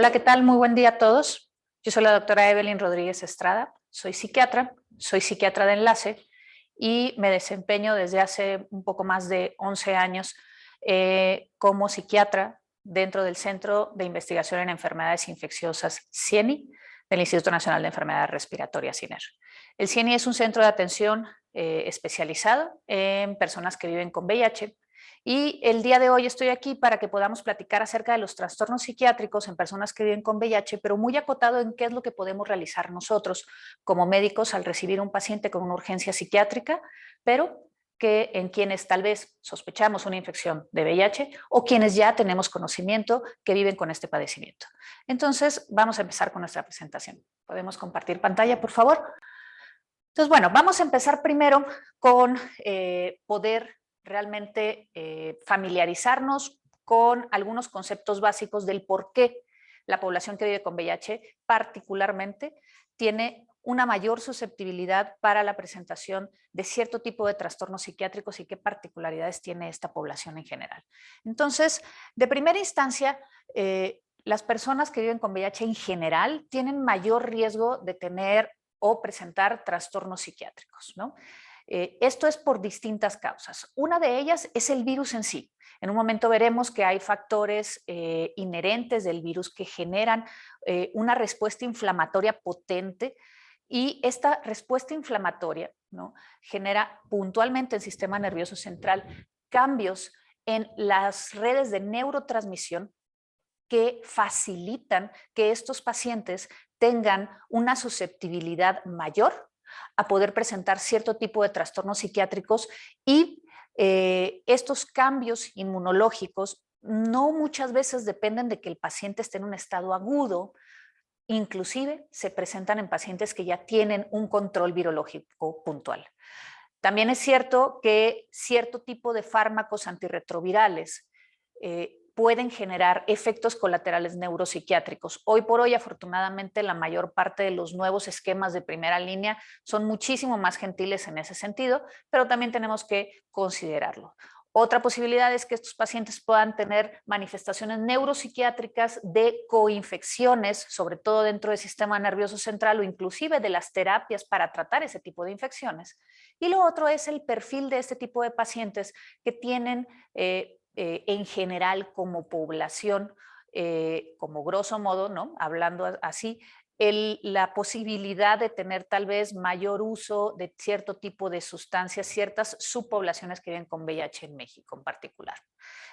Hola, ¿qué tal? Muy buen día a todos. Yo soy la doctora Evelyn Rodríguez Estrada, soy psiquiatra de enlace y me desempeño desde hace un poco más de 11 años como psiquiatra dentro del Centro de Investigación en Enfermedades Infecciosas CIENI del Instituto Nacional de Enfermedades Respiratorias INER. El CIENI es un centro de atención especializado en personas que viven con VIH. Y el día de hoy estoy aquí para que podamos platicar acerca de los trastornos psiquiátricos en personas que viven con VIH, pero muy acotado en qué es lo que podemos realizar nosotros como médicos al recibir un paciente con una urgencia psiquiátrica, pero que en quienes tal vez sospechamos una infección de VIH o quienes ya tenemos conocimiento que viven con este padecimiento. Entonces, vamos a empezar con nuestra presentación. ¿Podemos compartir pantalla, por favor? Entonces, bueno, vamos a empezar primero con poder realmente familiarizarnos con algunos conceptos básicos del por qué la población que vive con VIH particularmente tiene una mayor susceptibilidad para la presentación de cierto tipo de trastornos psiquiátricos y qué particularidades tiene esta población en general. Entonces, de primera instancia, las personas que viven con VIH en general tienen mayor riesgo de tener o presentar trastornos psiquiátricos, ¿no? Esto es por distintas causas. Una de ellas es el virus en sí. En un momento veremos que hay factores inherentes del virus que generan una respuesta inflamatoria potente y esta respuesta inflamatoria, ¿no?, genera puntualmente en el sistema nervioso central cambios en las redes de neurotransmisión que facilitan que estos pacientes tengan una susceptibilidad mayor a poder presentar cierto tipo de trastornos psiquiátricos y estos cambios inmunológicos no muchas veces dependen de que el paciente esté en un estado agudo, inclusive se presentan en pacientes que ya tienen un control virológico puntual. También es cierto que cierto tipo de fármacos antirretrovirales pueden generar efectos colaterales neuropsiquiátricos. Hoy por hoy, afortunadamente, la mayor parte de los nuevos esquemas de primera línea son muchísimo más gentiles en ese sentido, pero también tenemos que considerarlo. Otra posibilidad es que estos pacientes puedan tener manifestaciones neuropsiquiátricas de coinfecciones, sobre todo dentro del sistema nervioso central o inclusive de las terapias para tratar ese tipo de infecciones. Y lo otro es el perfil de este tipo de pacientes que tienen en general como población, como grosso modo, ¿no?, hablando así, la posibilidad de tener tal vez mayor uso de cierto tipo de sustancias, ciertas subpoblaciones que viven con VIH en México en particular.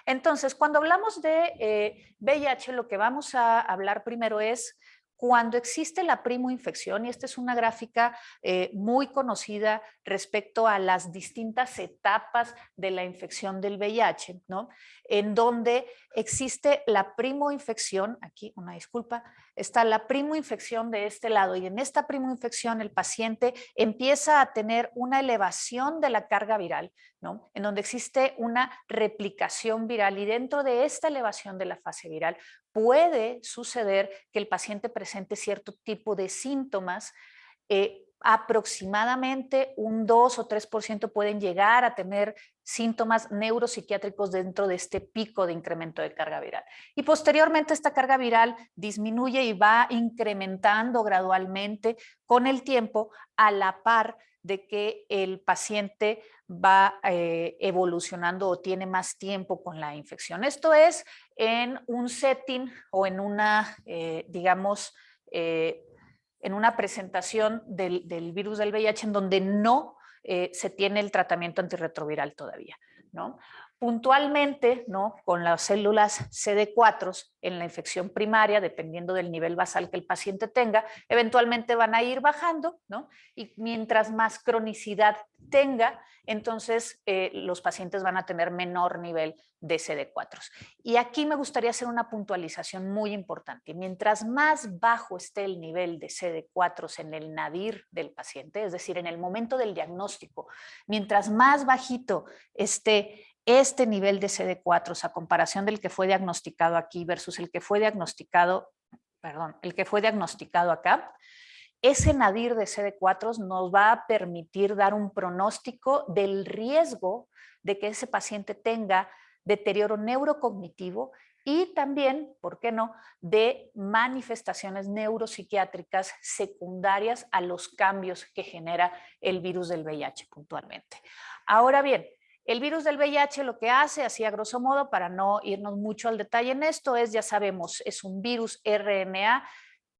Entonces, cuando hablamos de VIH, lo que vamos a hablar primero es cuando existe la primoinfección, y esta es una gráfica muy conocida respecto a las distintas etapas de la infección del VIH, ¿no?, en donde existe la primoinfección, aquí una disculpa, está la primoinfección de este lado, y en esta primoinfección el paciente empieza a tener una elevación de la carga viral, ¿no?, en donde existe una replicación viral, y dentro de esta elevación de la fase viral puede suceder que el paciente presente cierto tipo de síntomas. Aproximadamente un 2 o 3% pueden llegar a tener síntomas neuropsiquiátricos dentro de este pico de incremento de carga viral. Y posteriormente esta carga viral disminuye y va incrementando gradualmente con el tiempo a la par de que el paciente va evolucionando o tiene más tiempo con la infección. Esto es en un setting o en una, digamos, en una presentación del virus del VIH en donde no se tiene el tratamiento antirretroviral todavía, ¿no? Puntualmente, ¿no?, con las células CD4 en la infección primaria, dependiendo del nivel basal que el paciente tenga, eventualmente van a ir bajando, ¿no?, y mientras más cronicidad tenga, entonces los pacientes van a tener menor nivel de CD4. Y aquí me gustaría hacer una puntualización muy importante. Mientras más bajo esté el nivel de CD4 en el nadir del paciente, es decir, en el momento del diagnóstico, mientras más bajito esté este nivel de CD4 a comparación del que fue diagnosticado aquí versus el que fue diagnosticado, el que fue diagnosticado acá, ese nadir de CD4 nos va a permitir dar un pronóstico del riesgo de que ese paciente tenga deterioro neurocognitivo, y también, ¿por qué no?, de manifestaciones neuropsiquiátricas secundarias a los cambios que genera el virus del VIH puntualmente. Ahora bien, el virus del VIH lo que hace, así a grosso modo, para no irnos mucho al detalle en esto, es, ya sabemos, es un virus RNA.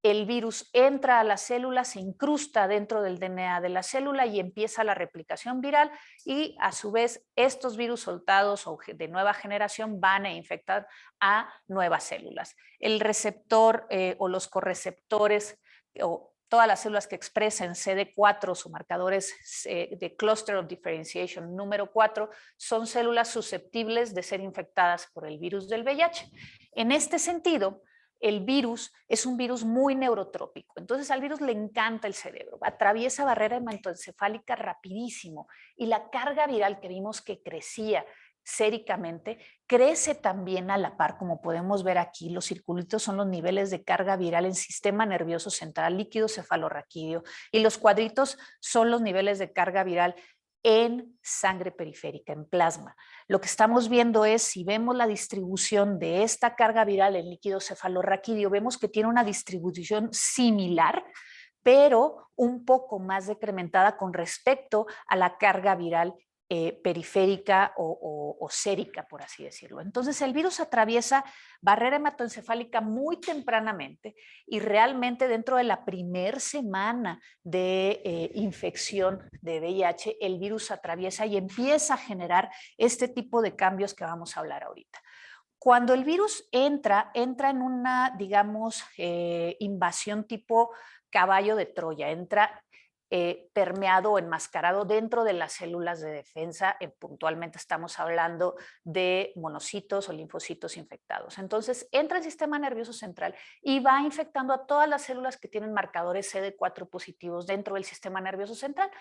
El virus entra a la célula, se incrusta dentro del DNA de la célula y empieza la replicación viral, y a su vez estos virus soltados o de nueva generación van a infectar a nuevas células. El receptor o los correceptores o todas las células que expresen CD4, su marcadores de Cluster of Differentiation número 4, son células susceptibles de ser infectadas por el virus del VIH. En este sentido, el virus es un virus muy neurotrópico, entonces al virus le encanta el cerebro, atraviesa barrera hematoencefálica rapidísimo, y la carga viral que vimos que crecía séricamente, crece también a la par, como podemos ver aquí. Los circulitos son los niveles de carga viral en sistema nervioso central, líquido cefalorraquídeo, y los cuadritos son los niveles de carga viral en sangre periférica, en plasma. Lo que estamos viendo es, si vemos la distribución de esta carga viral en líquido cefalorraquídeo, vemos que tiene una distribución similar, pero un poco más decrementada con respecto a la carga viral periférica o sérica, por así decirlo. Entonces el virus atraviesa barrera hematoencefálica muy tempranamente, y realmente dentro de la primera semana de infección de VIH, el virus atraviesa y empieza a generar este tipo de cambios que vamos a hablar ahorita. Cuando el virus entra en una, digamos, invasión tipo caballo de Troya, entra permeado o enmascarado dentro de las células de defensa. Puntualmente estamos hablando de monocitos o linfocitos infectados. Entonces entra al sistema nervioso central y va infectando a todas las células que tienen marcadores CD4 positivos dentro del sistema nervioso central.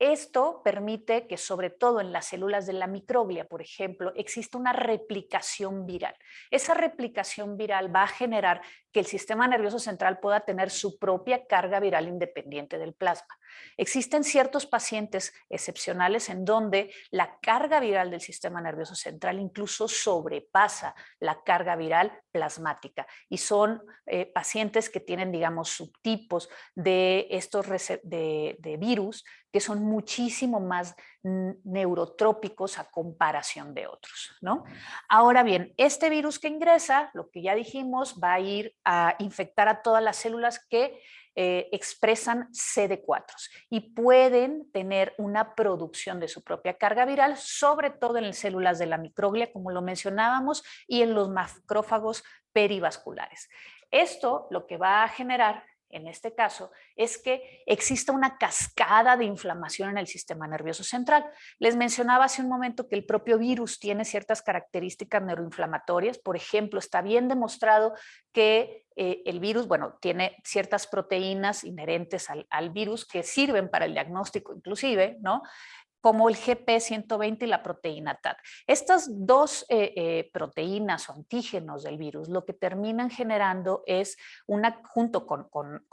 Esto permite que, sobre todo en las células de la microglia, por ejemplo, exista una replicación viral. Esa replicación viral va a generar que el sistema nervioso central pueda tener su propia carga viral independiente del plasma. Existen ciertos pacientes excepcionales en donde la carga viral del sistema nervioso central incluso sobrepasa la carga viral plasmática, y son pacientes que tienen, digamos, subtipos de estos de virus que son muchísimo más neurotrópicos a comparación de otros, ¿no? Ahora bien, este virus que ingresa, lo que ya dijimos, va a ir a infectar a todas las células que expresan CD4 y pueden tener una producción de su propia carga viral, sobre todo en las células de la microglia, como lo mencionábamos, y en los macrófagos perivasculares. Esto lo que va a generar en este caso, es que exista una cascada de inflamación en el sistema nervioso central. Les mencionaba hace un momento que el propio virus tiene ciertas características neuroinflamatorias. Por ejemplo, está bien demostrado que el virus, bueno, tiene ciertas proteínas inherentes al virus que sirven para el diagnóstico inclusive, ¿no?, como el GP120 y la proteína TAT. Estas dos proteínas o antígenos del virus lo que terminan generando es junto con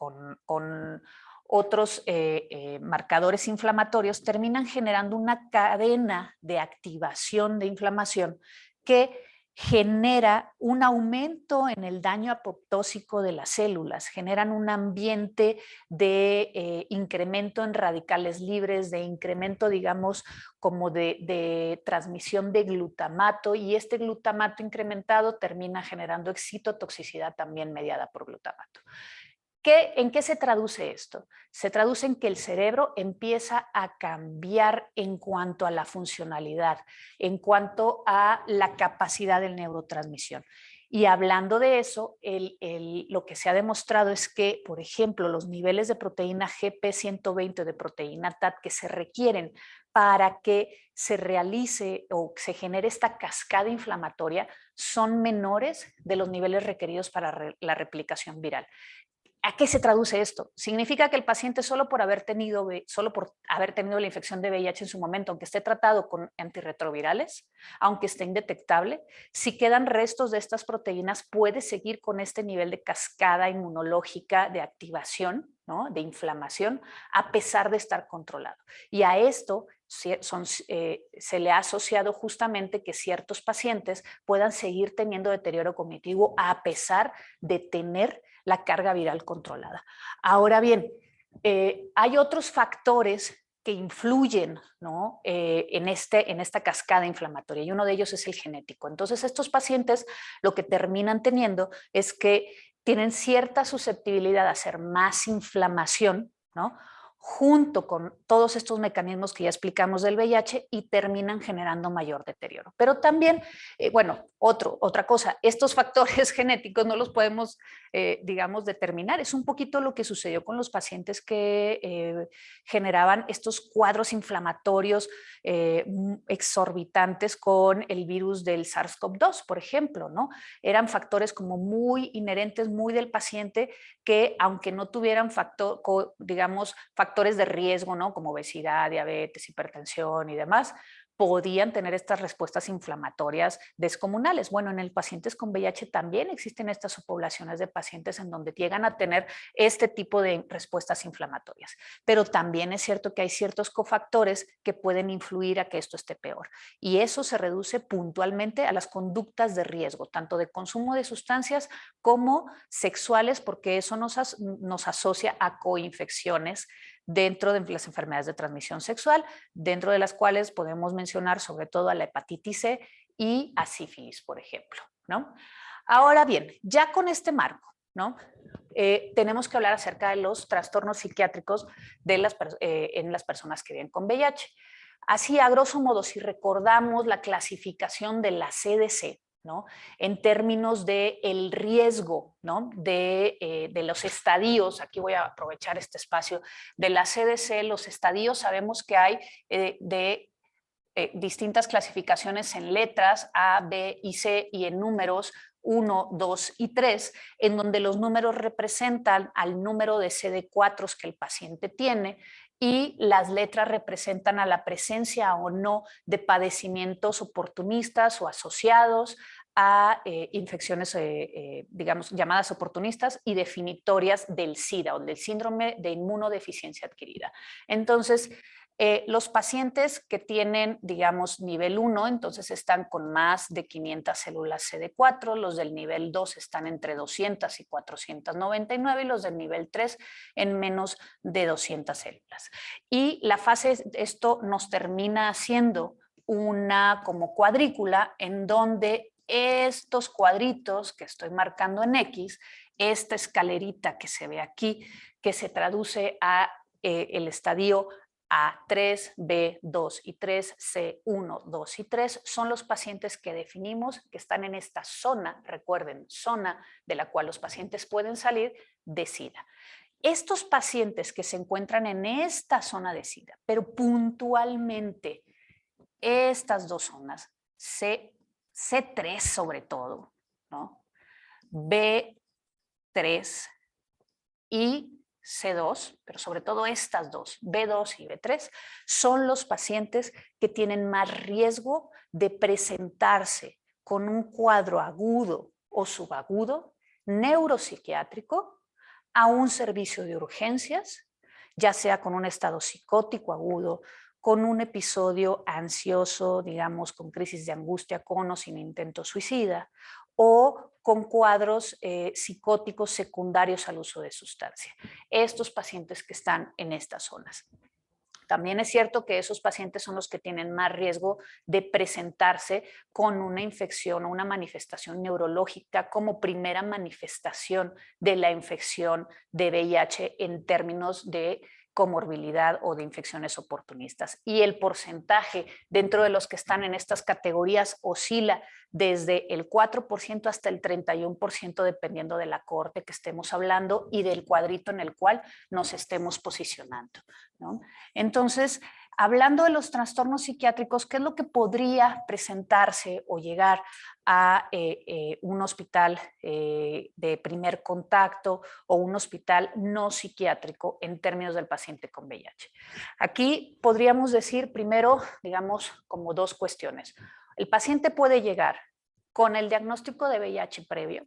otros marcadores inflamatorios, terminan generando una cadena de activación de inflamación que genera un aumento en el daño apoptósico de las células, generan un ambiente de incremento en radicales libres, de incremento, digamos, como de transmisión de glutamato, y este glutamato incrementado termina generando excitotoxicidad también mediada por glutamato. ¿En qué se traduce esto? Se traduce en que el cerebro empieza a cambiar en cuanto a la funcionalidad, en cuanto a la capacidad de neurotransmisión. Y hablando de eso, lo que se ha demostrado es que, por ejemplo, los niveles de proteína GP120 o de proteína TAT que se requieren para que se realice o se genere esta cascada inflamatoria son menores de los niveles requeridos para la replicación viral. ¿A qué se traduce esto? Significa que el paciente solo por haber tenido la infección de VIH en su momento, aunque esté tratado con antirretrovirales, aunque esté indetectable, si quedan restos de estas proteínas, puede seguir con este nivel de cascada inmunológica de activación, ¿no?, de inflamación, a pesar de estar controlado. Y a esto se le ha asociado justamente que ciertos pacientes puedan seguir teniendo deterioro cognitivo a pesar de tener la carga viral controlada. Ahora bien, hay otros factores que influyen, ¿no? en esta cascada inflamatoria, y uno de ellos es el genético. Entonces, estos pacientes lo que terminan teniendo es que tienen cierta susceptibilidad a hacer más inflamación, ¿no? Junto con todos estos mecanismos que ya explicamos del VIH, y terminan generando mayor deterioro. Pero también, bueno, otra cosa, estos factores genéticos no los podemos, digamos, determinar. Es un poquito lo que sucedió con los pacientes que generaban estos cuadros inflamatorios exorbitantes con el virus del SARS-CoV-2, por ejemplo, ¿no? Eran factores como muy inherentes, muy del paciente, que aunque no tuvieran digamos, factores de riesgo, ¿no? Como obesidad, diabetes, hipertensión y demás, podían tener estas respuestas inflamatorias descomunales. Bueno, en el pacientes con VIH también existen estas subpoblaciones de pacientes en donde llegan a tener este tipo de respuestas inflamatorias. Pero también es cierto que hay ciertos cofactores que pueden influir a que esto esté peor. Y eso se reduce puntualmente a las conductas de riesgo, tanto de consumo de sustancias como sexuales, porque eso nos asocia a coinfecciones dentro de las enfermedades de transmisión sexual, dentro de las cuales podemos mencionar sobre todo a la hepatitis C y a sífilis, por ejemplo, ¿no? Ahora bien, ya con este marco, ¿no? Tenemos que hablar acerca de los trastornos psiquiátricos en las personas que viven con VIH. Así, a grosso modo, si recordamos la clasificación de la CDC, ¿no? En términos del riesgo, ¿no? de los estadios, aquí voy a aprovechar este espacio, de la CDC, los estadios sabemos que hay distintas clasificaciones en letras A, B y C, y en números 1, 2 y 3, en donde los números representan al número de CD4 que el paciente tiene, y las letras representan a la presencia o no de padecimientos oportunistas o asociados a infecciones, digamos, llamadas oportunistas y definitorias del SIDA o del síndrome de inmunodeficiencia adquirida. Entonces, los pacientes que tienen, digamos, nivel 1, entonces están con más de 500 células CD4, los del nivel 2 están entre 200 y 499, y los del nivel 3 en menos de 200 células. Y la fase, esto nos termina haciendo una como cuadrícula en donde estos cuadritos que estoy marcando en X, esta escalerita que se ve aquí, que se traduce a el estadio A3, B2 y 3, C1, 2 y 3, son los pacientes que definimos que están en esta zona, recuerden, zona de la cual los pacientes pueden salir de SIDA. Estos pacientes que se encuentran en esta zona de SIDA, pero puntualmente estas dos zonas, C3 sobre todo, ¿no? B3 y C2, pero sobre todo estas dos, B2 y B3, son los pacientes que tienen más riesgo de presentarse con un cuadro agudo o subagudo neuropsiquiátrico a un servicio de urgencias, ya sea con un estado psicótico agudo, con un episodio ansioso, digamos, con crisis de angustia con o sin intento suicida, o con cuadros psicóticos secundarios al uso de sustancia. Estos pacientes que están en estas zonas. También es cierto que esos pacientes son los que tienen más riesgo de presentarse con una infección o una manifestación neurológica como primera manifestación de la infección de VIH en términos de comorbilidad o de infecciones oportunistas. Y el porcentaje dentro de los que están en estas categorías oscila desde el 4% hasta el 31%, dependiendo de la cohorte que estemos hablando y del cuadrito en el cual nos estemos posicionando, ¿no? Entonces, hablando de los trastornos psiquiátricos, ¿qué es lo que podría presentarse o llegar a un hospital de primer contacto o un hospital no psiquiátrico en términos del paciente con VIH? Aquí podríamos decir primero, digamos, como dos cuestiones. El paciente puede llegar con el diagnóstico de VIH previo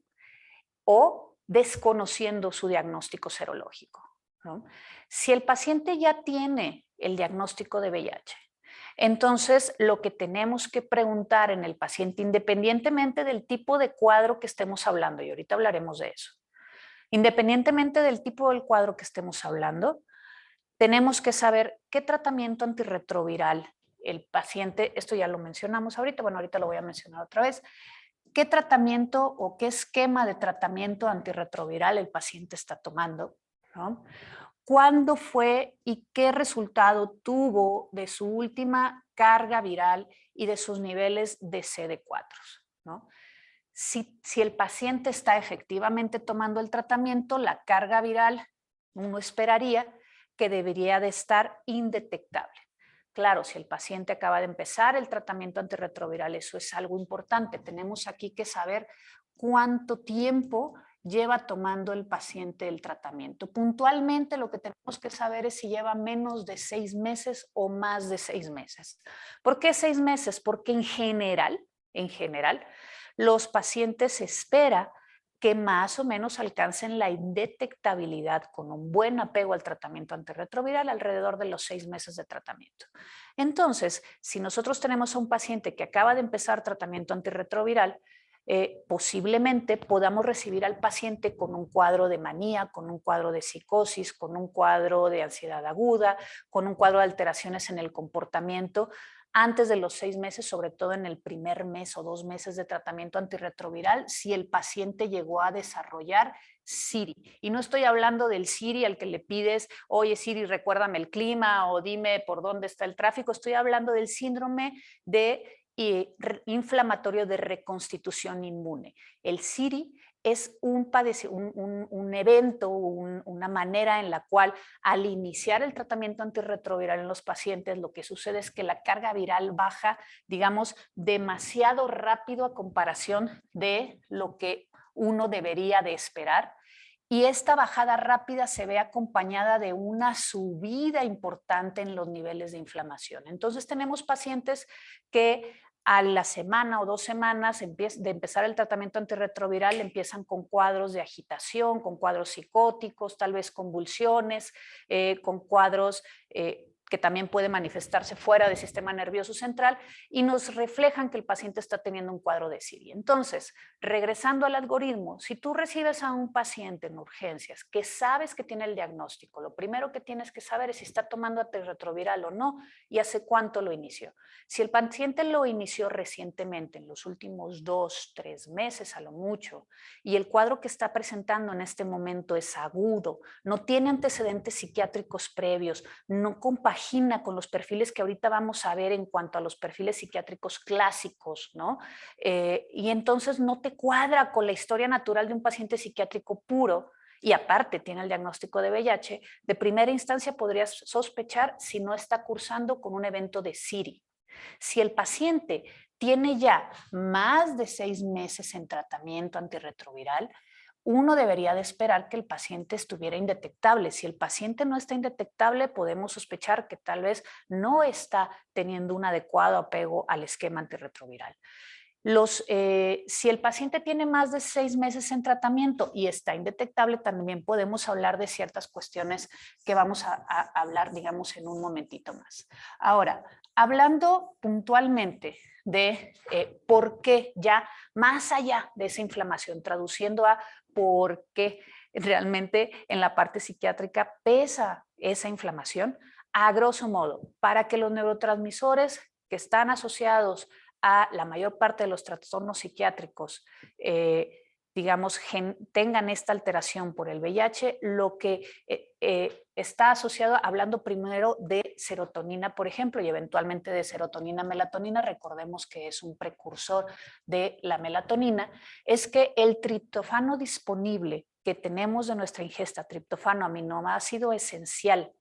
o desconociendo su diagnóstico serológico, ¿no? Si el paciente ya tiene el diagnóstico de VIH, Entonces, lo que tenemos que preguntar en el paciente, independientemente del tipo de cuadro que estemos hablando, y ahorita hablaremos de eso, independientemente del tipo del cuadro que estemos hablando, tenemos que saber qué tratamiento antirretroviral el paciente, esto ya lo mencionamos ahorita, bueno, ahorita lo voy a mencionar otra vez, qué tratamiento o qué esquema de tratamiento antirretroviral el paciente está tomando, ¿no? ¿Cuándo fue y qué resultado tuvo de su última carga viral y de sus niveles de CD4, ¿no? Si el paciente está efectivamente tomando el tratamiento, la carga viral, uno esperaría que debería de estar indetectable. Claro, si el paciente acaba de empezar el tratamiento antirretroviral, eso es algo importante. Tenemos aquí que saber cuánto tiempo lleva tomando el paciente el tratamiento. Puntualmente lo que tenemos que saber es si lleva menos de 6 meses o más de 6 meses. ¿Por qué 6 meses? Porque en general, los pacientes se espera que más o menos alcancen la indetectabilidad con un buen apego al tratamiento antirretroviral alrededor de los 6 meses de tratamiento. Entonces, si nosotros tenemos a un paciente que acaba de empezar tratamiento antirretroviral, posiblemente podamos recibir al paciente con un cuadro de manía, con un cuadro de psicosis, con un cuadro de ansiedad aguda, con un cuadro de alteraciones en el comportamiento antes de los 6 meses, sobre todo en el primer mes o 2 meses de tratamiento antirretroviral, si el paciente llegó a desarrollar Siri. Y no estoy hablando del Siri al que le pides, oye Siri, recuérdame el clima o dime por dónde está el tráfico. Estoy hablando del síndrome de inflamatorio de reconstitución inmune. El Siri es un evento, una manera en la cual al iniciar el tratamiento antirretroviral en los pacientes, lo que sucede es que la carga viral baja, digamos, demasiado rápido a comparación de lo que uno debería de esperar. Y esta bajada rápida se ve acompañada de una subida importante en los niveles de inflamación. Entonces tenemos pacientes que a la semana o 2 semanas de empezar el tratamiento antirretroviral empiezan con cuadros de agitación, con cuadros psicóticos, tal vez convulsiones, con cuadros que también puede manifestarse fuera del sistema nervioso central y nos reflejan que el paciente está teniendo un cuadro de Siri. Entonces, regresando al algoritmo, si tú recibes a un paciente en urgencias que sabes que tiene el diagnóstico, lo primero que tienes que saber es si está tomando antirretroviral o no y hace cuánto lo inició. Si el paciente lo inició recientemente, en los últimos 2, 3 meses a lo mucho, y el cuadro que está presentando en este momento es agudo, no tiene antecedentes psiquiátricos previos, no compagina con los perfiles que ahorita vamos a ver en cuanto a los perfiles psiquiátricos clásicos, ¿no? Y entonces no te cuadra con la historia natural de un paciente psiquiátrico puro, y aparte tiene el diagnóstico de VIH, de primera instancia podrías sospechar si no está cursando con un evento de Siri. Si el paciente tiene ya más de 6 meses en tratamiento antirretroviral, uno debería de esperar que el paciente estuviera indetectable. Si el paciente no está indetectable, podemos sospechar que tal vez no está teniendo un adecuado apego al esquema antirretroviral. Si el paciente tiene más de 6 meses en tratamiento y está indetectable, también podemos hablar de ciertas cuestiones que vamos a hablar, digamos, en un momentito más. Ahora, hablando puntualmente de por qué, ya más allá de esa inflamación, traduciendo a por qué realmente en la parte psiquiátrica pesa esa inflamación, a grosso modo, para que los neurotransmisores que están asociados a la mayor parte de los trastornos psiquiátricos, digamos, tengan esta alteración por el VIH, lo que está asociado, hablando primero de serotonina, por ejemplo, y eventualmente de serotonina-melatonina, recordemos que es un precursor de la melatonina, es que el triptofano disponible que tenemos de nuestra ingesta, triptofano, aminoácido esencial,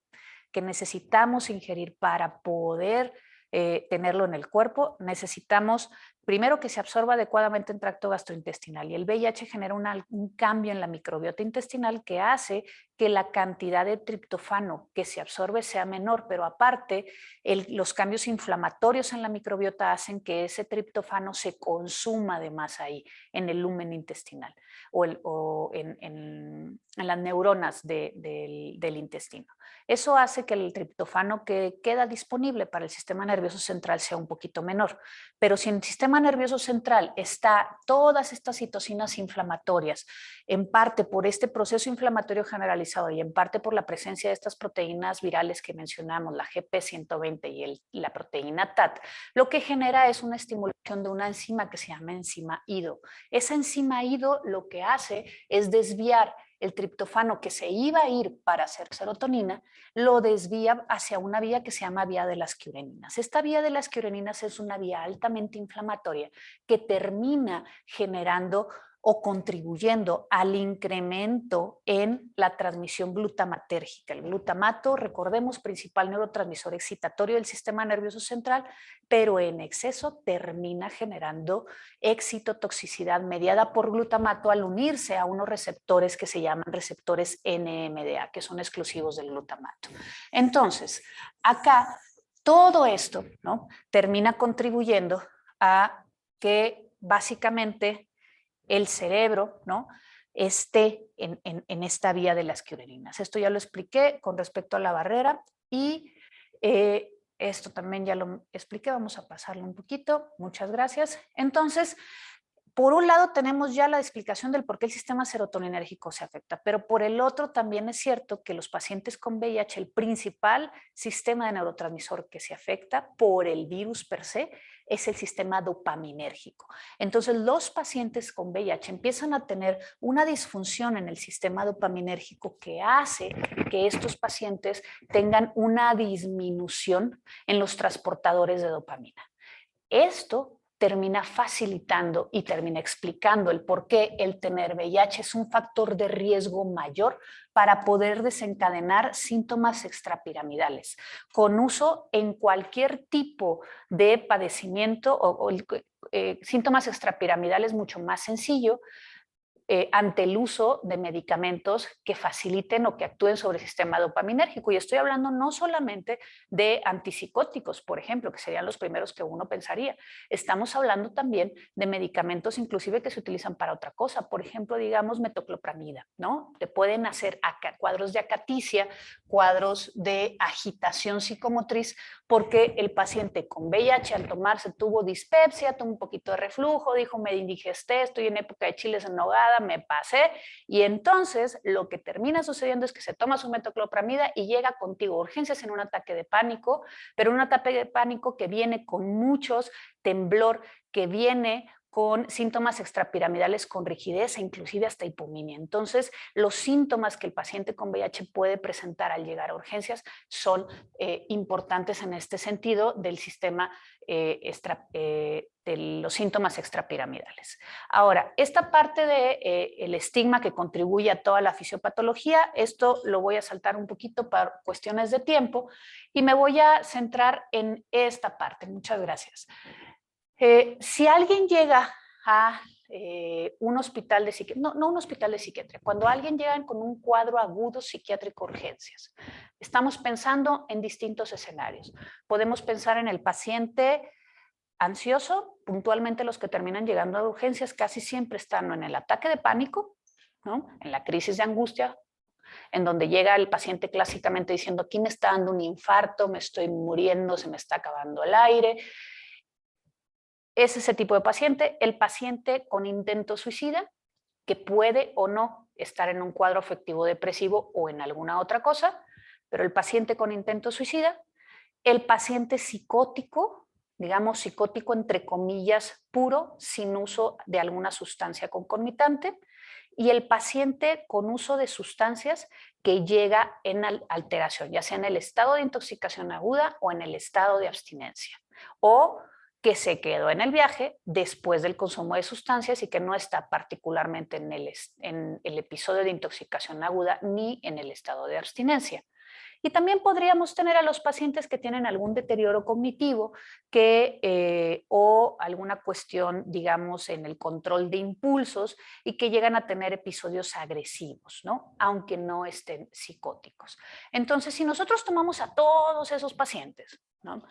que necesitamos ingerir para poder tenerlo en el cuerpo, necesitamos primero que se absorba adecuadamente en tracto gastrointestinal, y el VIH genera un cambio en la microbiota intestinal que hace que la cantidad de triptofano que se absorbe sea menor, pero aparte los cambios inflamatorios en la microbiota hacen que ese triptofano se consuma además ahí en el lumen intestinal o en las neuronas del intestino. Eso hace que el triptofano que queda disponible para el sistema nervioso central sea un poquito menor, pero si en el sistema nervioso central está todas estas citocinas inflamatorias, en parte por este proceso inflamatorio generalizado y en parte por la presencia de estas proteínas virales que mencionamos, la GP120 y la proteína TAT, lo que genera es una estimulación de una enzima que se llama enzima IDO. Esa enzima IDO lo que hace es desviar el triptofano que se iba a ir para hacer serotonina, lo desvía hacia una vía que se llama vía de las quiureninas. Esta vía de las quiureninas es una vía altamente inflamatoria que termina generando o contribuyendo al incremento en la transmisión glutamatérgica. El glutamato, recordemos, principal neurotransmisor excitatorio del sistema nervioso central, pero en exceso termina generando excitotoxicidad mediada por glutamato al unirse a unos receptores que se llaman receptores NMDA, que son exclusivos del glutamato. Entonces, acá todo esto, ¿no?, termina contribuyendo a que básicamente el cerebro, ¿no?, esté en esta vía de las quiureninas. Esto ya lo expliqué con respecto a la barrera y esto también ya lo expliqué. Vamos a pasarlo un poquito. Muchas gracias. Entonces, por un lado tenemos ya la explicación del por qué el sistema serotoninérgico se afecta, pero por el otro también es cierto que los pacientes con VIH, el principal sistema de neurotransmisor que se afecta por el virus per se es el sistema dopaminérgico. Entonces los pacientes con VIH empiezan a tener una disfunción en el sistema dopaminérgico que hace que estos pacientes tengan una disminución en los transportadores de dopamina. Esto termina facilitando y termina explicando el por qué el tener VIH es un factor de riesgo mayor para poder desencadenar síntomas extrapiramidales, con uso en cualquier tipo de padecimiento o síntomas extrapiramidales mucho más sencillo, ante el uso de medicamentos que faciliten o que actúen sobre el sistema dopaminérgico. Y estoy hablando no solamente de antipsicóticos, por ejemplo, que serían los primeros que uno pensaría. Estamos hablando también de medicamentos inclusive que se utilizan para otra cosa. Por ejemplo, digamos metoclopramida, ¿no? Te pueden hacer cuadros de acaticia, cuadros de agitación psicomotriz, porque el paciente con VIH al tomarse tuvo dispepsia, tuvo un poquito de reflujo, dijo me indigesté, estoy en época de chiles en nogada, me pasé, y entonces lo que termina sucediendo es que se toma su metoclopramida y llega contigo a urgencias en un ataque de pánico, pero un ataque de pánico que viene con muchos temblor, que viene con síntomas extrapiramidales con rigidez e inclusive hasta hipominia. Entonces, los síntomas que el paciente con VIH puede presentar al llegar a urgencias son importantes en este sentido del sistema de los síntomas extrapiramidales. Ahora, esta parte del estigma que contribuye a toda la fisiopatología, esto lo voy a saltar un poquito por cuestiones de tiempo y me voy a centrar en esta parte. Muchas gracias. Si alguien llega a un hospital de psiquiatría, no un hospital de psiquiatría, cuando alguien llega con un cuadro agudo psiquiátrico urgencias, estamos pensando en distintos escenarios. Podemos pensar en el paciente ansioso, puntualmente los que terminan llegando a urgencias casi siempre están en el ataque de pánico, ¿no?, en la crisis de angustia, en donde llega el paciente clásicamente diciendo aquí me está dando un infarto, me estoy muriendo, se me está acabando el aire. Es ese tipo de paciente, el paciente con intento suicida, que puede o no estar en un cuadro afectivo depresivo o en alguna otra cosa, pero el paciente con intento suicida, el paciente psicótico, digamos psicótico entre comillas puro, sin uso de alguna sustancia concomitante, y el paciente con uso de sustancias que llega en alteración, ya sea en el estado de intoxicación aguda o en el estado de abstinencia, o que se quedó en el viaje después del consumo de sustancias y que no está particularmente en el episodio de intoxicación aguda ni en el estado de abstinencia. Y también podríamos tener a los pacientes que tienen algún deterioro cognitivo o alguna cuestión, digamos, en el control de impulsos y que llegan a tener episodios agresivos, ¿no? Aunque no estén psicóticos. Entonces, si nosotros tomamos a todos esos pacientes, ¿no?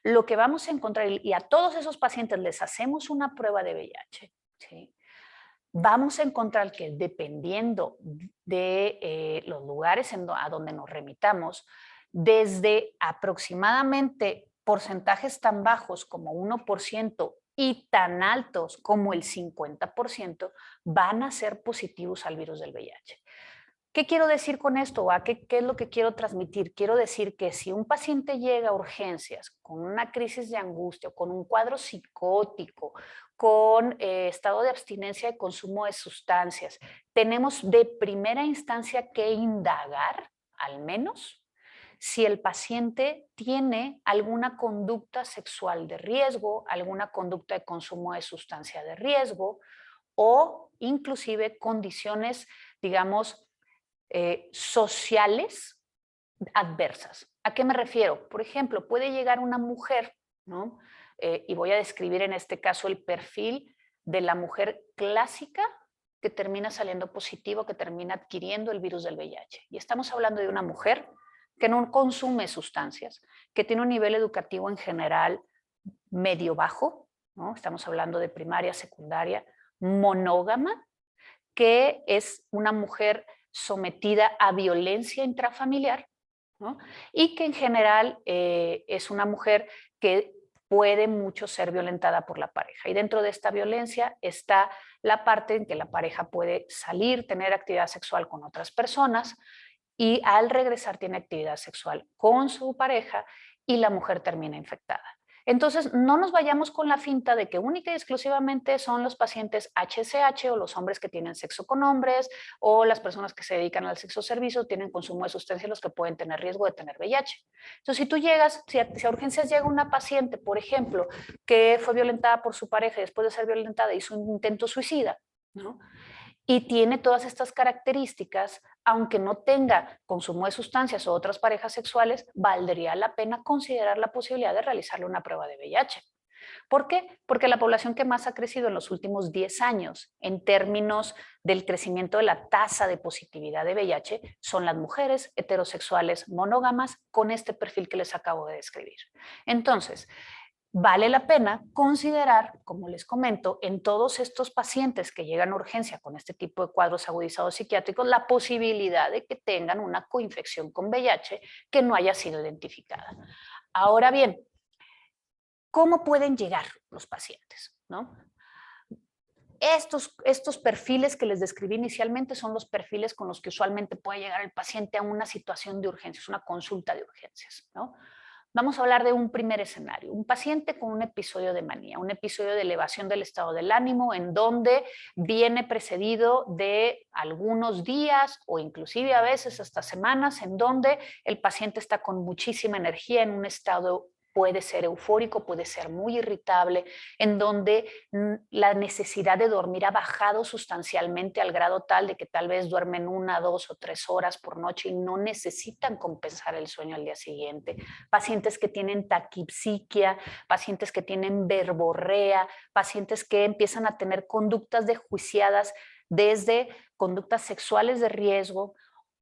Lo que vamos a encontrar, y a todos esos pacientes les hacemos una prueba de VIH, ¿sí? Vamos a encontrar que dependiendo de los lugares a donde nos remitamos, desde aproximadamente porcentajes tan bajos como 1% y tan altos como el 50%, van a ser positivos al virus del VIH. ¿Qué quiero decir con esto? ¿Qué es lo que quiero transmitir? Quiero decir que si un paciente llega a urgencias con una crisis de angustia, con un cuadro psicótico, con estado de abstinencia de consumo de sustancias, tenemos de primera instancia que indagar, al menos, si el paciente tiene alguna conducta sexual de riesgo, alguna conducta de consumo de sustancia de riesgo o inclusive condiciones, digamos, sociales adversas. ¿A qué me refiero? Por ejemplo, puede llegar una mujer, ¿no? Y voy a describir en este caso el perfil de la mujer clásica que termina saliendo positivo, que termina adquiriendo el virus del VIH. Y estamos hablando de una mujer que no consume sustancias, que tiene un nivel educativo en general medio bajo, ¿no? Estamos hablando de primaria, secundaria, monógama, que es una mujer sometida a violencia intrafamiliar, ¿no? Y que en general es una mujer que puede mucho ser violentada por la pareja. Y dentro de esta violencia está la parte en que la pareja puede salir, tener actividad sexual con otras personas y al regresar tiene actividad sexual con su pareja y la mujer termina infectada. Entonces, no nos vayamos con la finta de que única y exclusivamente son los pacientes HSH o los hombres que tienen sexo con hombres o las personas que se dedican al sexo servicio tienen consumo de sustancias los que pueden tener riesgo de tener VIH. Entonces, si tú llegas, si a urgencias llega una paciente, por ejemplo, que fue violentada por su pareja y después de ser violentada hizo un intento suicida, ¿no? Y tiene todas estas características, aunque no tenga consumo de sustancias o otras parejas sexuales, valdría la pena considerar la posibilidad de realizarle una prueba de VIH. ¿Por qué? Porque la población que más ha crecido en los últimos 10 años en términos del crecimiento de la tasa de positividad de VIH son las mujeres heterosexuales monógamas con este perfil que les acabo de describir. Entonces, vale la pena considerar, como les comento, en todos estos pacientes que llegan a urgencia con este tipo de cuadros agudizados psiquiátricos, la posibilidad de que tengan una coinfección con VIH que no haya sido identificada. Ahora bien, ¿cómo pueden llegar los pacientes? ¿No? Estos perfiles que les describí inicialmente son los perfiles con los que usualmente puede llegar el paciente a una situación de urgencias, una consulta de urgencias, ¿no? Vamos a hablar de un primer escenario, un paciente con un episodio de manía, un episodio de elevación del estado del ánimo en donde viene precedido de algunos días o inclusive a veces hasta semanas en donde el paciente está con muchísima energía en un estado puede ser eufórico, puede ser muy irritable, en donde la necesidad de dormir ha bajado sustancialmente al grado tal de que tal vez duermen 1, 2 o 3 horas por noche y no necesitan compensar el sueño al día siguiente. Pacientes que tienen taquipsiquia, pacientes que tienen verborrea, pacientes que empiezan a tener conductas dejuiciadas desde conductas sexuales de riesgo,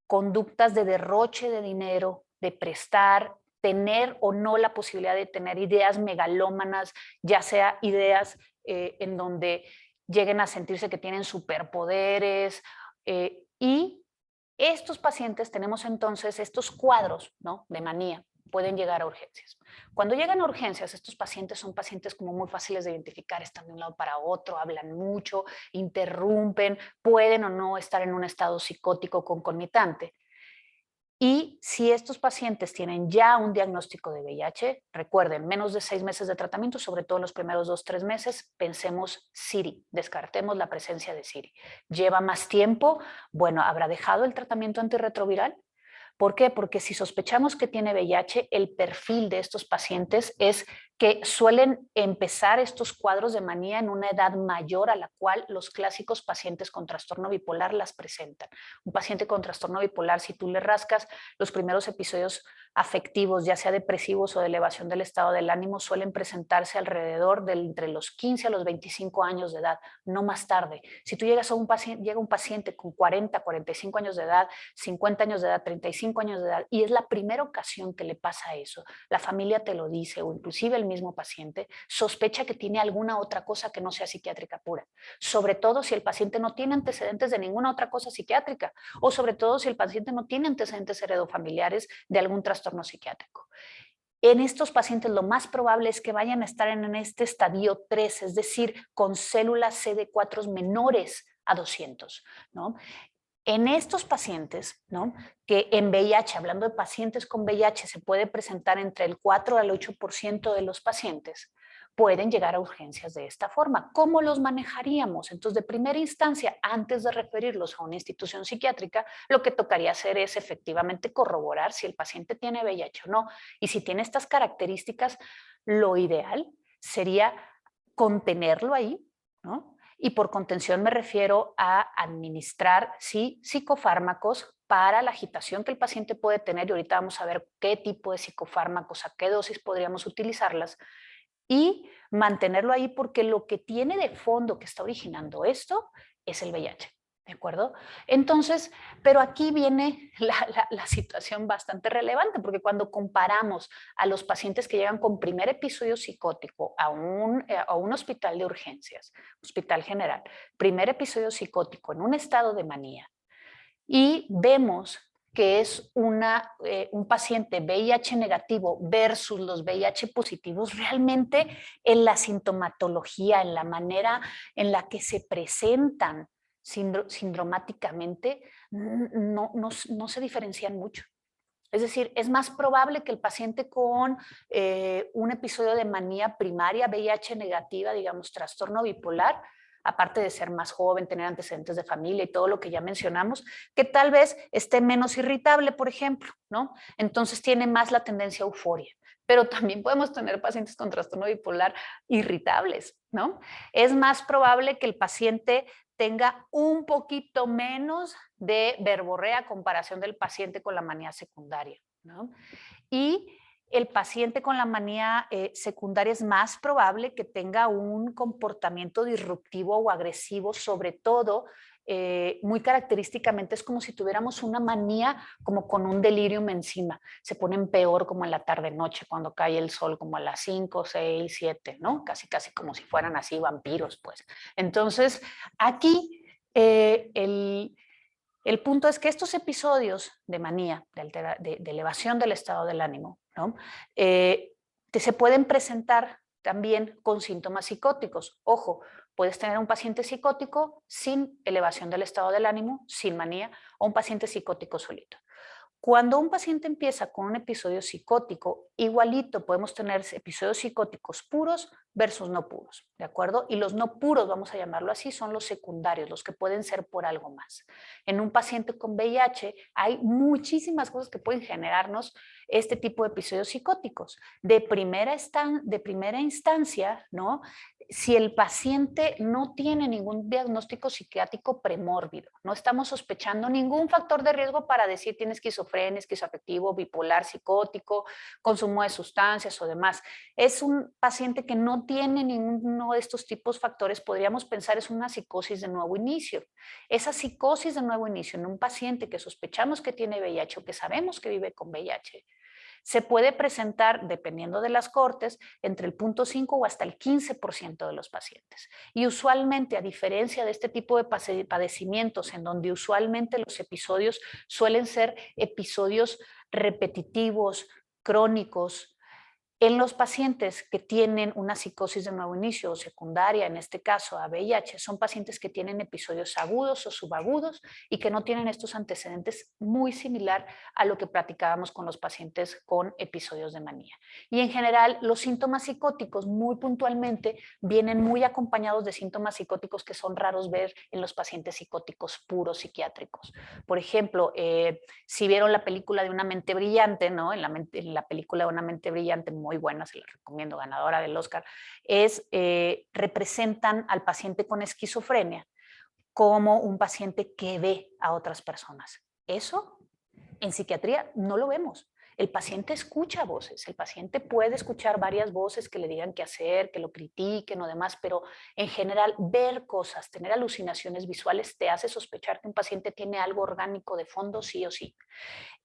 conductas de derroche de dinero, de prestar, tener o no la posibilidad de tener ideas megalómanas, ya sea ideas en donde lleguen a sentirse que tienen superpoderes y estos pacientes tenemos entonces estos cuadros, ¿no?, de manía, pueden llegar a urgencias. Cuando llegan a urgencias, estos pacientes son pacientes como muy fáciles de identificar, están de un lado para otro, hablan mucho, interrumpen, pueden o no estar en un estado psicótico concomitante. Y si estos pacientes tienen ya un diagnóstico de VIH, recuerden, menos de 6 meses de tratamiento, sobre todo en los primeros 2, 3 meses, pensemos CIRI, descartemos la presencia de CIRI. ¿Lleva más tiempo? Bueno, ¿habrá dejado el tratamiento antirretroviral? ¿Por qué? Porque si sospechamos que tiene VIH, el perfil de estos pacientes es que suelen empezar estos cuadros de manía en una edad mayor a la cual los clásicos pacientes con trastorno bipolar las presentan. Un paciente con trastorno bipolar, si tú le rascas los primeros episodios afectivos, ya sea depresivos o de elevación del estado del ánimo, suelen presentarse alrededor de entre los 15 a los 25 años de edad, no más tarde. Si tú llegas a un paciente, llega un paciente con 40, 45 años de edad, 50 años de edad, 35 años de edad, y es la primera ocasión que le pasa eso, la familia te lo dice, o inclusive el mismo paciente, sospecha que tiene alguna otra cosa que no sea psiquiátrica pura, sobre todo si el paciente no tiene antecedentes de ninguna otra cosa psiquiátrica, o sobre todo si el paciente no tiene antecedentes heredofamiliares de algún trastorno psiquiátrico. En estos pacientes lo más probable es que vayan a estar en este estadio 3, es decir, con células CD4 menores a 200, ¿no? En estos pacientes, ¿no? Que en VIH, hablando de pacientes con VIH, se puede presentar entre el 4 al 8% de los pacientes, pueden llegar a urgencias de esta forma. ¿Cómo los manejaríamos? Entonces, de primera instancia, antes de referirlos a una institución psiquiátrica, lo que tocaría hacer es efectivamente corroborar si el paciente tiene VIH o no. Y si tiene estas características, lo ideal sería contenerlo ahí, ¿no? Y por contención me refiero a administrar, sí, psicofármacos para la agitación que el paciente puede tener, y ahorita vamos a ver qué tipo de psicofármacos, a qué dosis podríamos utilizarlas, y mantenerlo ahí porque lo que tiene de fondo que está originando esto es el VIH. ¿De acuerdo? Entonces, pero aquí viene la situación bastante relevante, porque cuando comparamos a los pacientes que llegan con primer episodio psicótico a un hospital de urgencias, hospital general, primer episodio psicótico en un estado de manía, y vemos que es un paciente VIH negativo versus los VIH positivos, realmente en la sintomatología, en la manera en la que se presentan sindromáticamente, no se diferencian mucho. Es decir, es más probable que el paciente con un episodio de manía primaria, VIH negativa, digamos, trastorno bipolar, aparte de ser más joven, tener antecedentes de familia y todo lo que ya mencionamos, que tal vez esté menos irritable, por ejemplo, ¿no? Entonces tiene más la tendencia a euforia. Pero también podemos tener pacientes con trastorno bipolar irritables, ¿no? Es más probable que el paciente tenga un poquito menos de verborrea a comparación del paciente con la manía secundaria, ¿no? Y el paciente con la manía secundaria es más probable que tenga un comportamiento disruptivo o agresivo, sobre todo, muy característicamente es como si tuviéramos una manía como con un delirium encima. Se ponen peor como en la tarde-noche, cuando cae el sol, como a las 5, 6, 7, ¿no? Casi, casi como si fueran así vampiros, pues. Entonces, aquí el punto es que estos episodios de manía, de elevación del estado del ánimo, ¿no? Se pueden presentar también con síntomas psicóticos. Ojo, puedes tener un paciente psicótico sin elevación del estado del ánimo, sin manía, o un paciente psicótico solito. Cuando un paciente empieza con un episodio psicótico, igualito podemos tener episodios psicóticos puros versus no puros, ¿de acuerdo? Y los no puros, vamos a llamarlo así, son los secundarios, los que pueden ser por algo más. En un paciente con VIH hay muchísimas cosas que pueden generarnos este tipo de episodios psicóticos. De primera instancia, ¿no? Si el paciente no tiene ningún diagnóstico psiquiátrico premórbido, no estamos sospechando ningún factor de riesgo para decir tiene esquizofrenia, esquizoafectivo, bipolar, psicótico, consumo de sustancias o demás. Es un paciente que no tiene ninguno de estos tipos factores, podríamos pensar es una psicosis de nuevo inicio. Esa psicosis de nuevo inicio en un paciente que sospechamos que tiene VIH o que sabemos que vive con VIH, se puede presentar, dependiendo de las cortes, entre el 0.5 o hasta el 15% de los pacientes. Y usualmente, a diferencia de este tipo de padecimientos, en donde usualmente los episodios suelen ser episodios repetitivos, crónicos, En los pacientes que tienen una psicosis de nuevo inicio o secundaria, en este caso a VIH, son pacientes que tienen episodios agudos o subagudos y que no tienen estos antecedentes, muy similar a lo que practicábamos con los pacientes con episodios de manía. Y en general, los síntomas psicóticos muy puntualmente vienen muy acompañados de síntomas psicóticos que son raros ver en los pacientes psicóticos puros psiquiátricos. Por ejemplo, si vieron la película de Una mente brillante, ¿no? En la película de Una mente brillante, muy buena, se la recomiendo, ganadora del Oscar, representan al paciente con esquizofrenia como un paciente que ve a otras personas. Eso en psiquiatría no lo vemos. El paciente escucha voces, el paciente puede escuchar varias voces que le digan qué hacer, que lo critiquen o demás, pero en general ver cosas, tener alucinaciones visuales te hace sospechar que un paciente tiene algo orgánico de fondo sí o sí.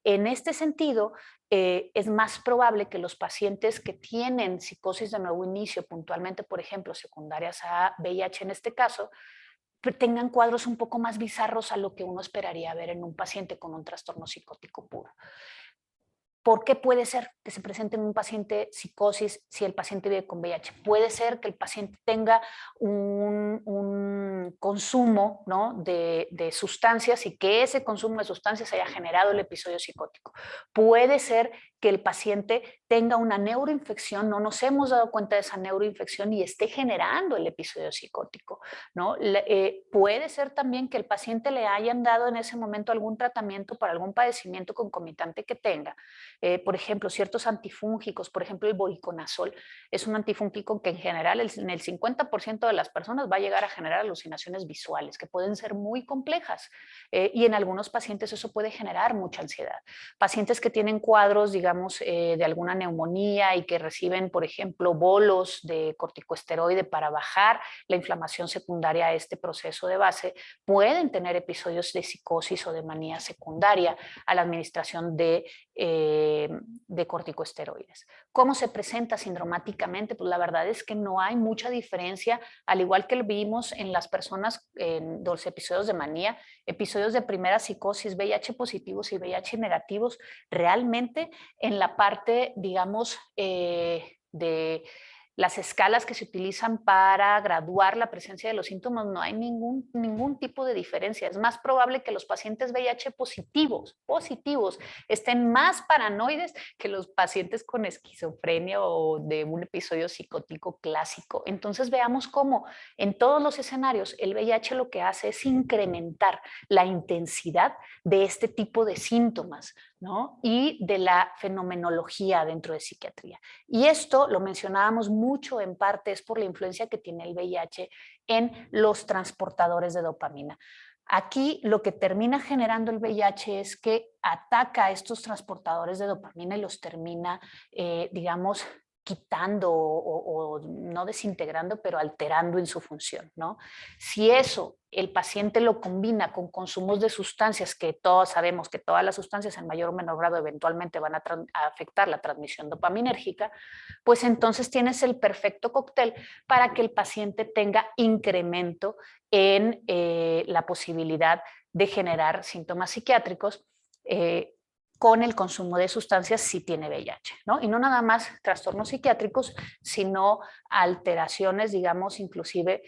En este sentido, es más probable que los pacientes que tienen psicosis de nuevo inicio, puntualmente, por ejemplo, secundarias a VIH en este caso, tengan cuadros un poco más bizarros a lo que uno esperaría ver en un paciente con un trastorno psicótico puro. ¿Por qué puede ser que se presente en un paciente psicosis si el paciente vive con VIH? Puede ser que el paciente tenga un consumo, ¿no? de sustancias y que ese consumo de sustancias haya generado el episodio psicótico. Puede ser que el paciente tenga una neuroinfección, no nos hemos dado cuenta de esa neuroinfección y esté generando el episodio psicótico, ¿no? Puede ser también que el paciente le hayan dado en ese momento algún tratamiento para algún padecimiento concomitante que tenga. Por ejemplo, ciertos antifúngicos, por ejemplo, el voriconazol es un antifúngico que en general en el 50% de las personas va a llegar a generar alucinaciones visuales que pueden ser muy complejas y en algunos pacientes eso puede generar mucha ansiedad. Pacientes que tienen cuadros, digamos, de alguna neumonía y que reciben, por ejemplo, bolos de corticosteroide para bajar la inflamación secundaria a este proceso de base, pueden tener episodios de psicosis o de manía secundaria a la administración de corticosteroides. ¿Cómo se presenta sindromáticamente? Pues la verdad es que no hay mucha diferencia, al igual que lo vimos en las personas en los episodios de manía, episodios de primera psicosis, VIH positivos y VIH negativos, realmente en la parte, digamos, de las escalas que se utilizan para graduar la presencia de los síntomas, no hay ningún tipo de diferencia. Es más probable que los pacientes VIH positivos estén más paranoides que los pacientes con esquizofrenia o de un episodio psicótico clásico. Entonces veamos cómo en todos los escenarios el VIH lo que hace es incrementar la intensidad de este tipo de síntomas, ¿no? Y de la fenomenología dentro de psiquiatría. Y esto lo mencionábamos mucho en parte es por la influencia que tiene el VIH en los transportadores de dopamina. Aquí lo que termina generando el VIH es que ataca a estos transportadores de dopamina y los termina, digamos, quitando o no desintegrando, pero alterando en su función, ¿no? Si eso el paciente lo combina con consumos de sustancias, que todos sabemos que todas las sustancias en mayor o menor grado eventualmente van a afectar la transmisión dopaminérgica, pues entonces tienes el perfecto cóctel para que el paciente tenga incremento en la posibilidad de generar síntomas psiquiátricos con el consumo de sustancias si tiene VIH, ¿no? Y no nada más trastornos psiquiátricos, sino alteraciones, digamos, inclusive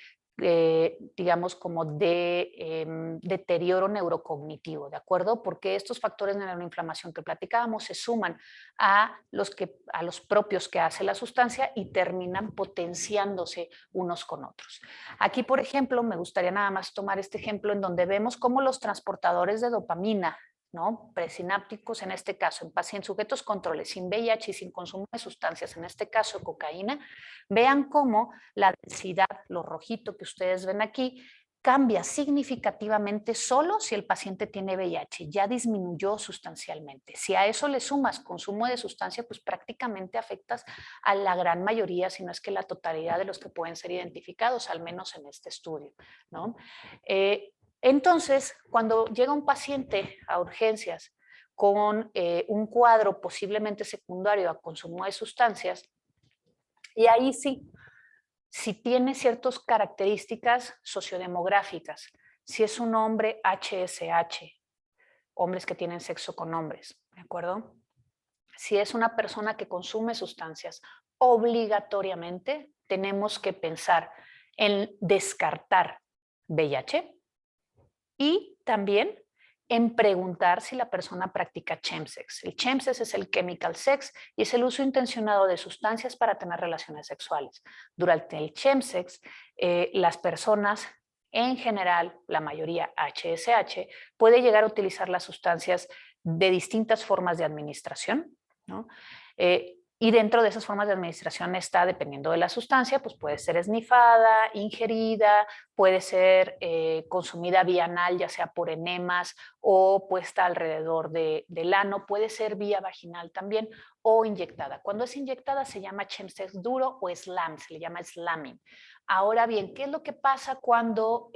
digamos, como de deterioro neurocognitivo, ¿de acuerdo? Porque estos factores de neuroinflamación que platicábamos se suman a los propios que hace la sustancia y terminan potenciándose unos con otros. Aquí, por ejemplo, me gustaría nada más tomar este ejemplo en donde vemos cómo los transportadores de dopamina, ¿no? Presinápticos, en este caso, en pacientes sujetos controles sin VIH y sin consumo de sustancias, en este caso cocaína, vean cómo la densidad, lo rojito que ustedes ven aquí, cambia significativamente solo si el paciente tiene VIH, ya disminuyó sustancialmente. Si a eso le sumas consumo de sustancia, pues prácticamente afectas a la gran mayoría, si no es que la totalidad de los que pueden ser identificados, al menos en este estudio, ¿no? Entonces, cuando llega un paciente a urgencias con un cuadro posiblemente secundario a consumo de sustancias, y ahí sí, si tiene ciertas características sociodemográficas, si es un hombre HSH, hombres que tienen sexo con hombres, ¿de acuerdo? si es una persona que consume sustancias, obligatoriamente tenemos que pensar en descartar VIH y también en preguntar si la persona practica chemsex. El chemsex es el chemical sex y es el uso intencionado de sustancias para tener relaciones sexuales. Durante el chemsex, las personas, en general, la mayoría HSH, puede llegar a utilizar las sustancias de distintas formas de administración, ¿no? Y dentro de esas formas de administración está, dependiendo de la sustancia, pues puede ser esnifada, ingerida, puede ser consumida vía anal, ya sea por enemas o puesta alrededor del ano, puede ser vía vaginal también o inyectada. Cuando es inyectada se llama chemsex duro o slam, se le llama slamming. Ahora bien, ¿qué es lo que pasa cuando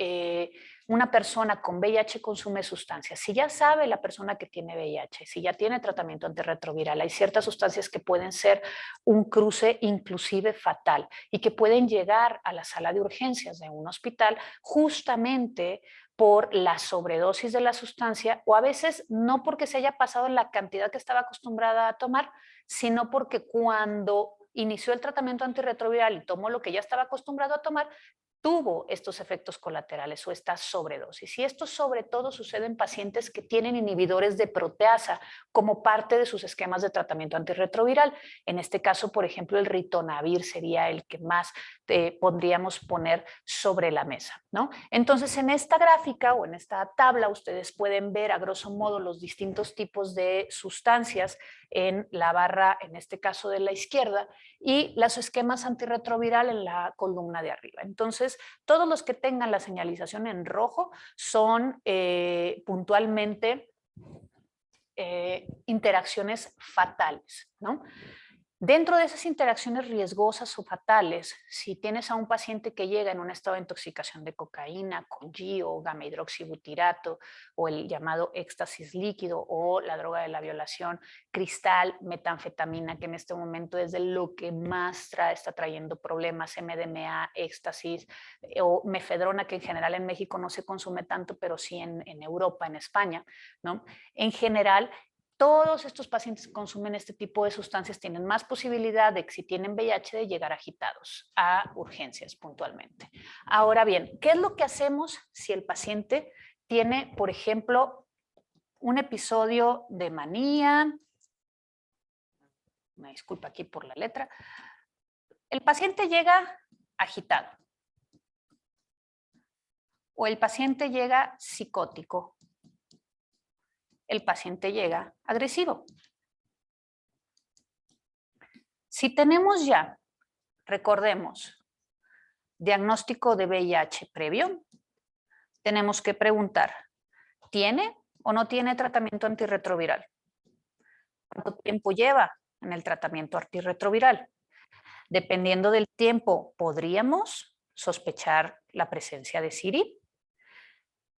una persona con VIH consume sustancias? Si ya sabe la persona que tiene VIH, si ya tiene tratamiento antirretroviral, hay ciertas sustancias que pueden ser un cruce inclusive fatal y que pueden llegar a la sala de urgencias de un hospital justamente por la sobredosis de la sustancia o a veces no porque se haya pasado en la cantidad que estaba acostumbrada a tomar, sino porque cuando inició el tratamiento antirretroviral y tomó lo que ya estaba acostumbrado a tomar, tuvo estos efectos colaterales o esta sobredosis. Y esto sobre todo sucede en pacientes que tienen inhibidores de proteasa como parte de sus esquemas de tratamiento antirretroviral. En este caso, por ejemplo, el ritonavir sería el que más podríamos poner sobre la mesa, ¿no? Entonces, en esta gráfica o en esta tabla, ustedes pueden ver a grosso modo los distintos tipos de sustancias en la barra, en este caso de la izquierda, y los esquemas antirretroviral en la columna de arriba. Entonces, todos los que tengan la señalización en rojo son puntualmente interacciones fatales, ¿no? Dentro de esas interacciones riesgosas o fatales, si tienes a un paciente que llega en un estado de intoxicación de cocaína, con GIO, gamma hidroxibutirato o el llamado éxtasis líquido o la droga de la violación, cristal, metanfetamina, que en este momento es de lo que más está trayendo problemas, MDMA, éxtasis o mefedrona, que en general en México no se consume tanto, pero sí en Europa, en España, ¿no? En general, todos estos pacientes que consumen este tipo de sustancias tienen más posibilidad de que si tienen VIH de llegar agitados a urgencias puntualmente. Ahora bien, ¿qué es lo que hacemos si el paciente tiene, por ejemplo, un episodio de manía? Me disculpa aquí por la letra. El paciente llega agitado o el paciente llega psicótico. El paciente llega agresivo. Si tenemos ya, recordemos, diagnóstico de VIH previo, tenemos que preguntar, ¿tiene o no tiene tratamiento antirretroviral? ¿Cuánto tiempo lleva en el tratamiento antirretroviral? Dependiendo del tiempo, podríamos sospechar la presencia de SIRI.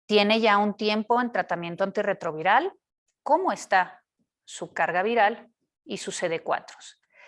¿Tiene ya un tiempo en tratamiento antirretroviral? ¿Cómo está su carga viral y sus CD4?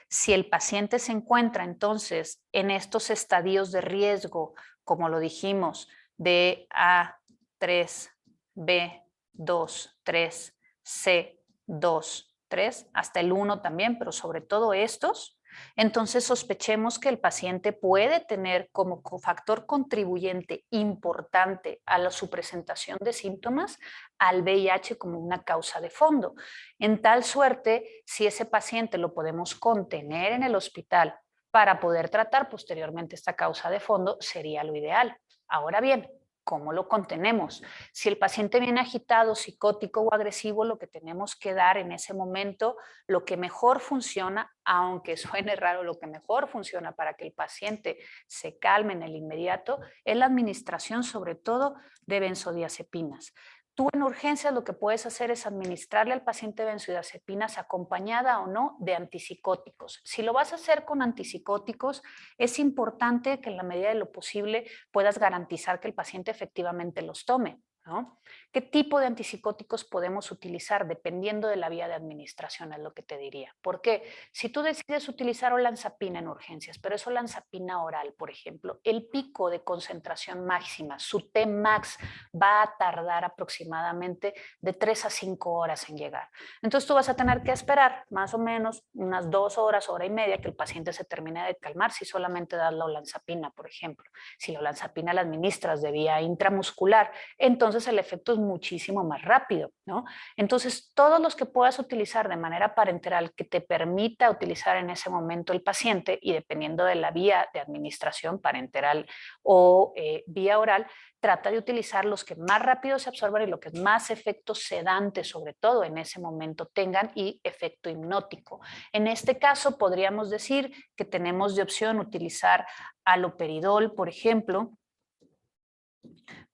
Si el paciente se encuentra entonces en estos estadios de riesgo, como lo dijimos, de A3, B2, 3, C2, 3, hasta el 1 también, pero sobre todo estos, entonces sospechemos que el paciente puede tener como factor contribuyente importante a su presentación de síntomas al VIH como una causa de fondo. En tal suerte, si ese paciente lo podemos contener en el hospital para poder tratar posteriormente esta causa de fondo, sería lo ideal. Ahora bien, ¿cómo lo contenemos? Si el paciente viene agitado, psicótico o agresivo, lo que tenemos que dar en ese momento, lo que mejor funciona, aunque suene raro, lo que mejor funciona para que el paciente se calme en el inmediato, es la administración sobre todo de benzodiazepinas. Tú en urgencias lo que puedes hacer es administrarle al paciente benzodiazepinas acompañada o no de antipsicóticos. Si lo vas a hacer con antipsicóticos, es importante que en la medida de lo posible puedas garantizar que el paciente efectivamente los tome, ¿no? ¿Qué tipo de antipsicóticos podemos utilizar? Dependiendo de la vía de administración, es lo que te diría. Porque si tú decides utilizar olanzapina en urgencias, pero es olanzapina oral, por ejemplo, el pico de concentración máxima, su Tmax, va a tardar aproximadamente de 3 a 5 horas en llegar. Entonces tú vas a tener que esperar más o menos unas 2 horas, hora y media, que el paciente se termine de calmar si solamente das la olanzapina, por ejemplo. Si la olanzapina la administras de vía intramuscular, entonces el efecto es muchísimo más rápido, ¿no? Entonces, todos los que puedas utilizar de manera parenteral que te permita utilizar en ese momento el paciente y dependiendo de la vía de administración parenteral o vía oral, trata de utilizar los que más rápido se absorban y los que más efecto sedante, sobre todo en ese momento, tengan y efecto hipnótico. En este caso, podríamos decir que tenemos de opción utilizar haloperidol, por ejemplo.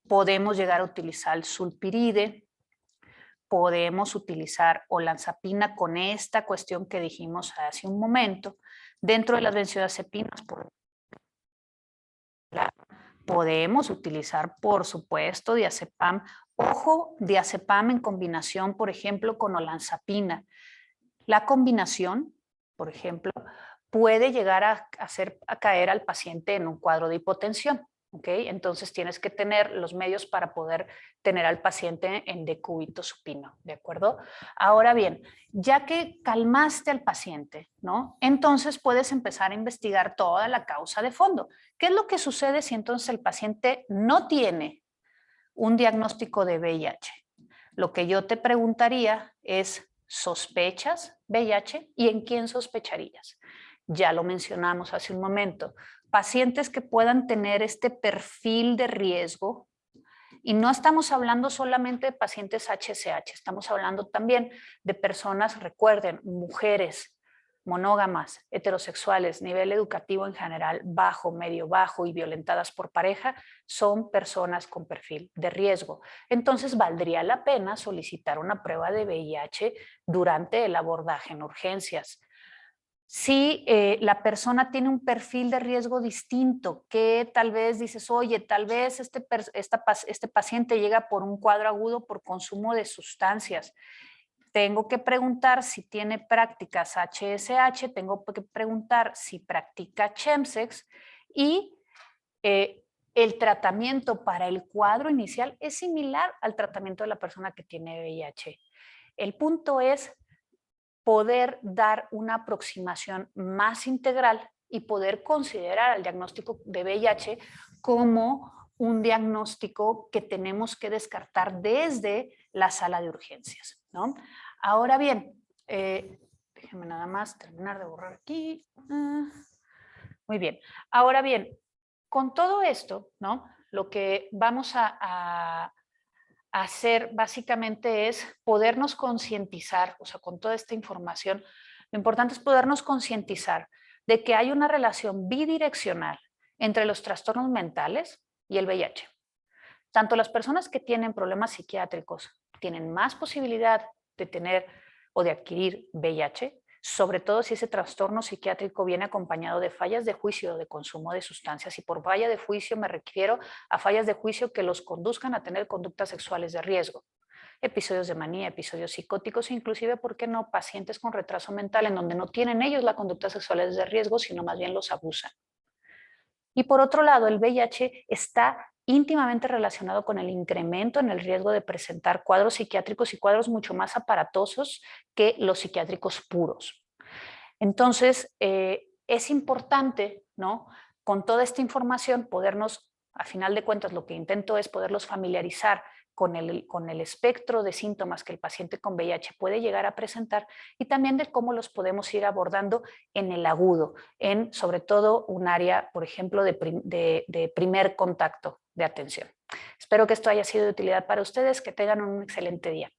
Podemos llegar a utilizar el sulpiride, podemos utilizar olanzapina con esta cuestión que dijimos hace un momento. Dentro de las benzodiazepinas, podemos utilizar, por supuesto, diazepam. Ojo, diazepam en combinación, por ejemplo, con olanzapina. La combinación, por ejemplo, puede llegar a caer al paciente en un cuadro de hipotensión. ¿Okay? Entonces tienes que tener los medios para poder tener al paciente en decúbito supino, ¿de acuerdo? Ahora bien, ya que calmaste al paciente, ¿no? Entonces puedes empezar a investigar toda la causa de fondo. ¿Qué es lo que sucede si entonces el paciente no tiene un diagnóstico de VIH? Lo que yo te preguntaría es, ¿sospechas VIH? ¿Y en quién sospecharías? Ya lo mencionamos hace un momento. Pacientes que puedan tener este perfil de riesgo, y no estamos hablando solamente de pacientes HSH, estamos hablando también de personas, recuerden, mujeres, monógamas, heterosexuales, nivel educativo en general bajo, medio bajo y violentadas por pareja, son personas con perfil de riesgo. Entonces, valdría la pena solicitar una prueba de VIH durante el abordaje en urgencias. Si la persona tiene un perfil de riesgo distinto, que tal vez dices, oye, tal vez este paciente llega por un cuadro agudo por consumo de sustancias. Tengo que preguntar si tiene prácticas HSH, tengo que preguntar si practica chemsex y el tratamiento para el cuadro inicial es similar al tratamiento de la persona que tiene VIH. El punto es poder dar una aproximación más integral y poder considerar el diagnóstico de VIH como un diagnóstico que tenemos que descartar desde la sala de urgencias, ¿no? Ahora bien, déjenme nada más terminar de borrar aquí. Muy bien. Ahora bien, con todo esto, ¿no? Lo que vamos a hacer básicamente es podernos concientizar, o sea, con toda esta información, lo importante es podernos concientizar de que hay una relación bidireccional entre los trastornos mentales y el VIH. Tanto las personas que tienen problemas psiquiátricos tienen más posibilidad de tener o de adquirir VIH, sobre todo si ese trastorno psiquiátrico viene acompañado de fallas de juicio o de consumo de sustancias. Y por falla de juicio me refiero a fallas de juicio que los conduzcan a tener conductas sexuales de riesgo, episodios de manía, episodios psicóticos, inclusive, ¿por qué no?, pacientes con retraso mental en donde no tienen ellos la conducta sexual de riesgo, sino más bien los abusan. Y por otro lado, el VIH está íntimamente relacionado con el incremento en el riesgo de presentar cuadros psiquiátricos y cuadros mucho más aparatosos que los psiquiátricos puros. Entonces, es importante, ¿no?, con toda esta información podernos, a final de cuentas, lo que intento es poderlos familiarizar con el espectro de síntomas que el paciente con VIH puede llegar a presentar y también de cómo los podemos ir abordando en el agudo, en sobre todo un área, por ejemplo, de primer contacto de atención. Espero que esto haya sido de utilidad para ustedes, que tengan un excelente día.